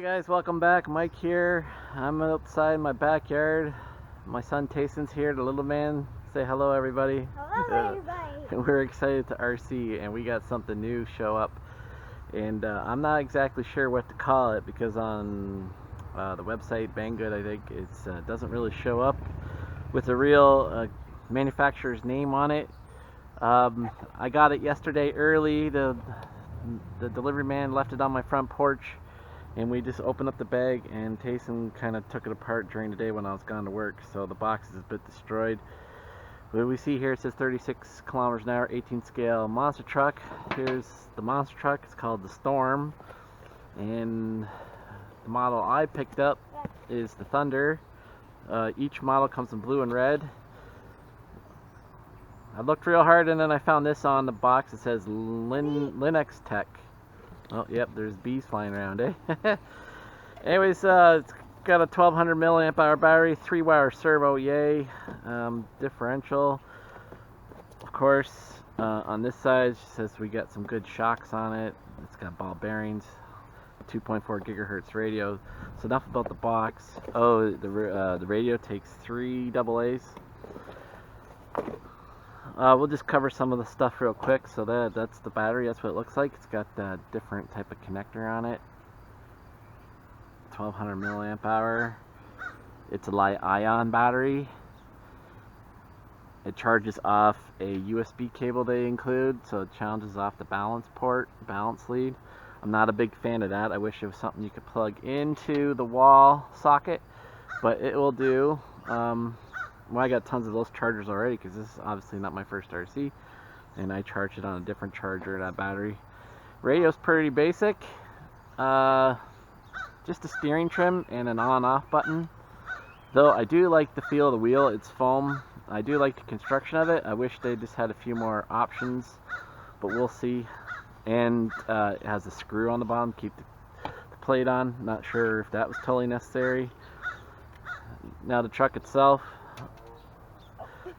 Guys, welcome back. Mike here. I'm outside my backyard. My son Tayson's here, the little man. Say hello, everybody. Hello, everybody. We're excited to RC, and we got something new show up. And I'm not exactly sure what to call it because on the website Banggood, I think it doesn't really show up with a real manufacturer's name on it. I got it yesterday early. The delivery man left it on my front porch. And we just opened up the bag, and Tayson kind of took it apart during the day when I was gone to work, so the box is a bit destroyed. What we see here, it says 36 kilometers an hour, 18 scale monster truck. Here's the monster truck. It's called the Storm, and the model I picked up is the Thunder. Each model comes in blue and red. I looked real hard, and then I found this on the box. It says Linux Tech. Oh, yep, there's bees flying around, eh? Anyways, it's got a 1200 milliamp hour battery, 3-wire servo, yay. Differential. Of course, on this side, it says we got some good shocks on it. It's got ball bearings, 2.4 gigahertz radio. So enough about the box. Oh, the radio takes 3 AA's. We'll just cover some of the stuff real quick. So that's the battery. That's what it looks like. It's got a different type of connector on it. 1200 milliamp hour. It's a Li-ion battery. It charges off a USB cable they include, so it charges off the balance lead. I'm not a big fan of that. I wish it was something you could plug into the wall socket, but it will do. Well, I got tons of those chargers already because this is obviously not my first RC, and I charged it on a different charger, that battery. Radio's pretty basic, just a steering trim and an on-off button. Though I do like the feel of the wheel, it's foam. I do like the construction of it. I wish they just had a few more options, but we'll see. And it has a screw on the bottom to keep the plate on. Not sure if that was totally necessary. Now the truck itself.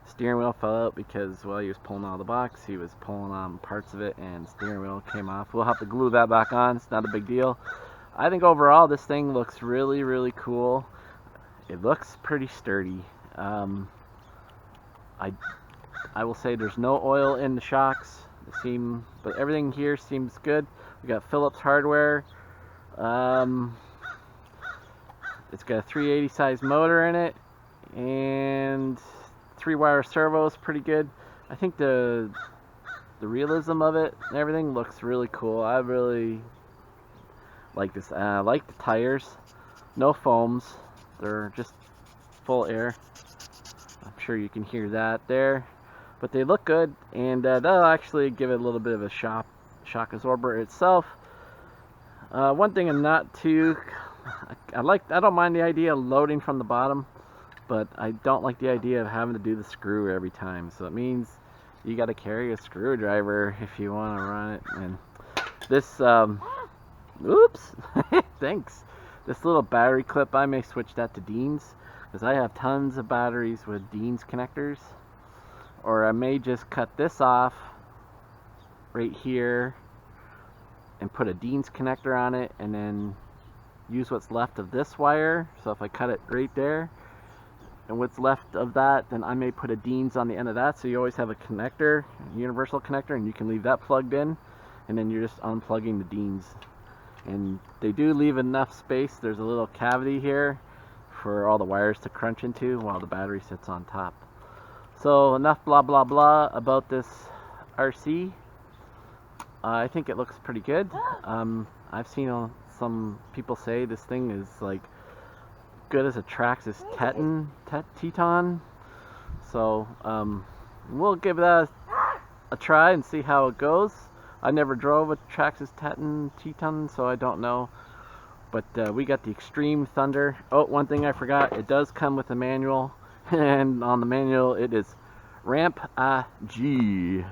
Steering wheel fell out because while he was pulling out of the box, he was pulling on parts of it and the steering wheel came off. We'll have to glue that back on. It's not a big deal. I think overall this thing looks really, really cool. It looks pretty sturdy. I will say there's no oil in the shocks. But everything here seems good. We got Phillips hardware. It's got a 380 size motor in it, and 3-wire servo is pretty good. I think the realism of it and everything looks really cool. I really like this. I like the tires. No foams. They're just full air. I'm sure you can hear that there. But they look good, and that'll actually give it a little bit of a shock absorber itself. One thing I'm not too... I don't mind the idea of loading from the bottom, but I don't like the idea of having to do the screw every time. So it means you got to carry a screwdriver if you want to run it. And this, oops, thanks. This little battery clip, I may switch that to Dean's, because I have tons of batteries with Dean's connectors. Or I may just cut this off right here and put a Dean's connector on it, and then use what's left of this wire. So if I cut it right there, and what's left of that, then I may put a Dean's on the end of that, so you always have a connector, a universal connector, and you can leave that plugged in, and then you're just unplugging the Dean's. And they do leave enough space. There's a little cavity here for all the wires to crunch into while the battery sits on top. So enough blah blah blah about this RC. I think it looks pretty good. I've seen some people say this thing is like good as a Traxxas Teton. So we'll give that a try and see how it goes. I never drove a Traxxas Teton, so I don't know. But we got the Extreme Thunder. Oh, one thing I forgot, it does come with a manual. And on the manual it is Ramp-A-G.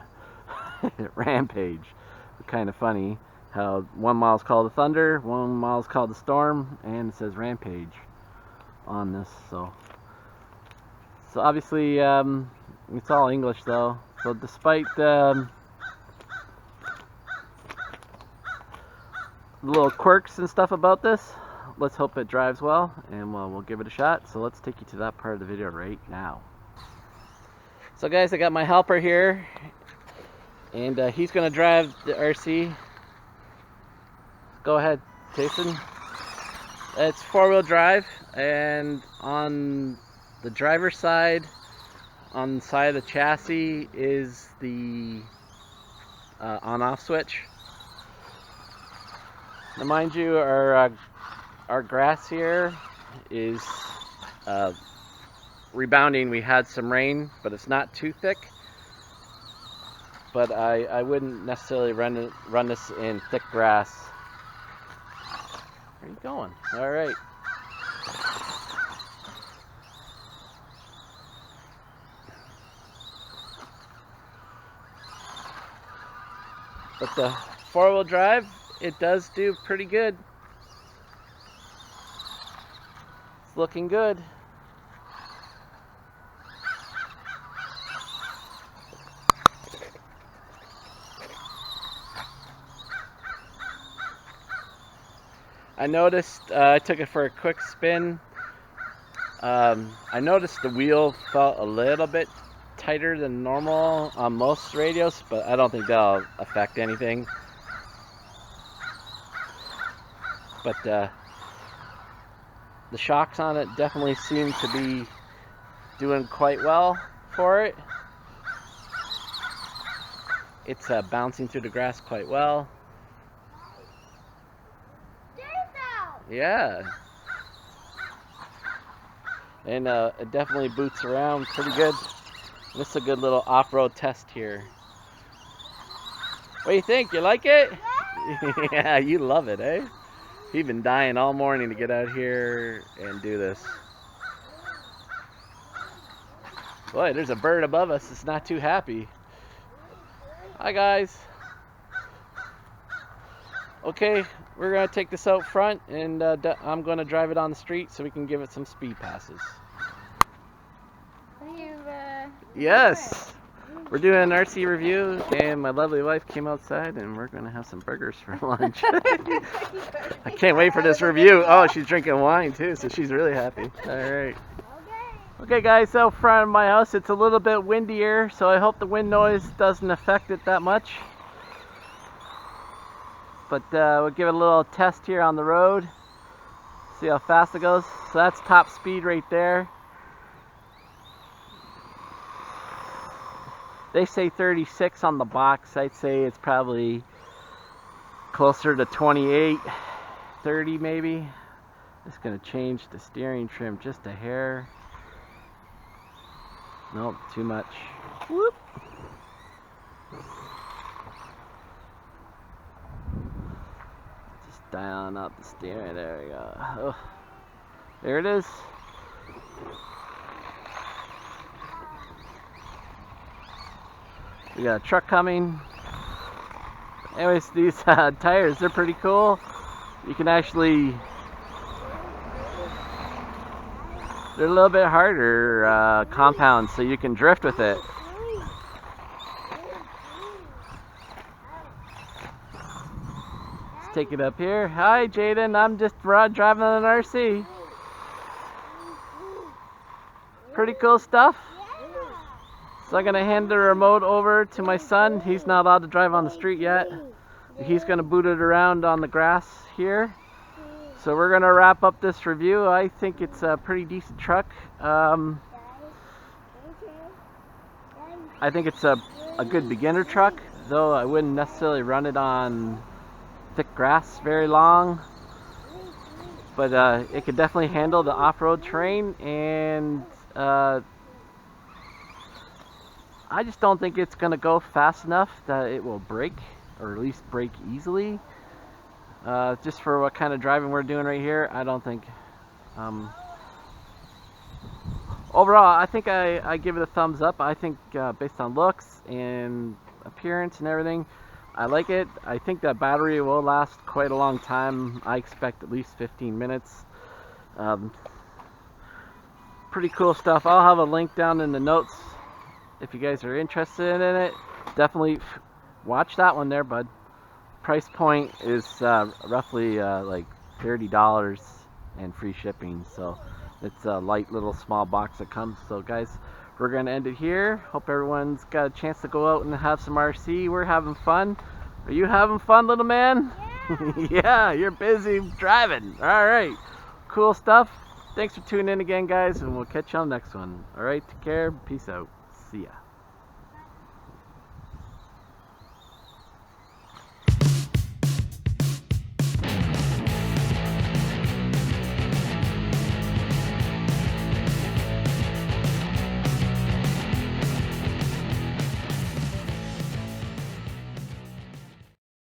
Rampage. Kind of funny how one model is called the Thunder, one model is called the Storm, and it says Rampage on this. So obviously it's all English though. So despite little quirks and stuff about this, let's hope it drives well, and we'll give it a shot. So let's take you to that part of the video right now. So guys, I got my helper here, and he's gonna drive the RC. Go ahead, Jason. It's 4-wheel drive, and on the driver's side, on the side of the chassis, is the on-off switch. Now mind you, our grass here is rebounding. We had some rain, but it's not too thick. But I wouldn't necessarily run this in thick grass. Where are you going? All right. But the 4-wheel drive, it does do pretty good. It's looking good. I noticed, I took it for a quick spin. I noticed the wheel felt a little bit tighter than normal on most radios, but I don't think that'll affect anything. But the shocks on it definitely seem to be doing quite well for it. It's bouncing through the grass quite well. Yeah. And it definitely boots around pretty good. This is a good little off-road test here. What do you think? You like it? Yeah, yeah, you love it, eh? You've been dying all morning to get out here and do this. Boy, there's a bird above us. It's not too happy. Hi, guys. Okay, we're going to take this out front, and I'm going to drive it on the street so we can give it some speed passes. Yes! We're doing an RC review, and my lovely wife came outside, and we're going to have some burgers for lunch. I can't wait for this review. Oh, she's drinking wine, too, so she's really happy. All right. Okay, guys, out front of my house, it's a little bit windier, so I hope the wind noise doesn't affect it that much. But we'll give it a little test here on the road. See how fast it goes. So that's top speed right there. They say 36 on the box. I'd say it's probably closer to 28, 30 maybe. Just gonna change the steering trim just a hair. Nope, too much. Whoop. Dialing up the steering. There we go. Oh, there it is. We got a truck coming. Anyways, these tires, they're pretty cool. You can actually, they're a little bit harder compound, so you can drift with it. Take it up here. Hi, Jaden. I'm just driving an RC. Pretty cool stuff. So I'm gonna hand the remote over to my son. He's not allowed to drive on the street yet. He's gonna boot it around on the grass here. So we're gonna wrap up this review. I think it's a pretty decent truck. I think it's a good beginner truck, though I wouldn't necessarily run it on thick grass very long, but it could definitely handle the off-road terrain, and I just don't think it's gonna go fast enough that it will break, or at least break easily. Just for what kind of driving we're doing right here, I don't think. Overall, I think I give it a thumbs up. I think based on looks and appearance and everything, I like it. I think that battery will last quite a long time. I expect at least 15 minutes. Pretty cool stuff. I'll have a link down in the notes if you guys are interested in it. Definitely watch that one there, bud. Price point is roughly like $30. and free shipping. So it's a light little small box that comes. So guys, we're gonna end it here. Hope everyone's got a chance to go out and have some RC. We're having fun. Are you having fun, little man? Yeah. Yeah, you're busy driving. All right, cool stuff. Thanks for tuning in again, guys, and we'll catch you on the next one. All right, take care. Peace out. See ya.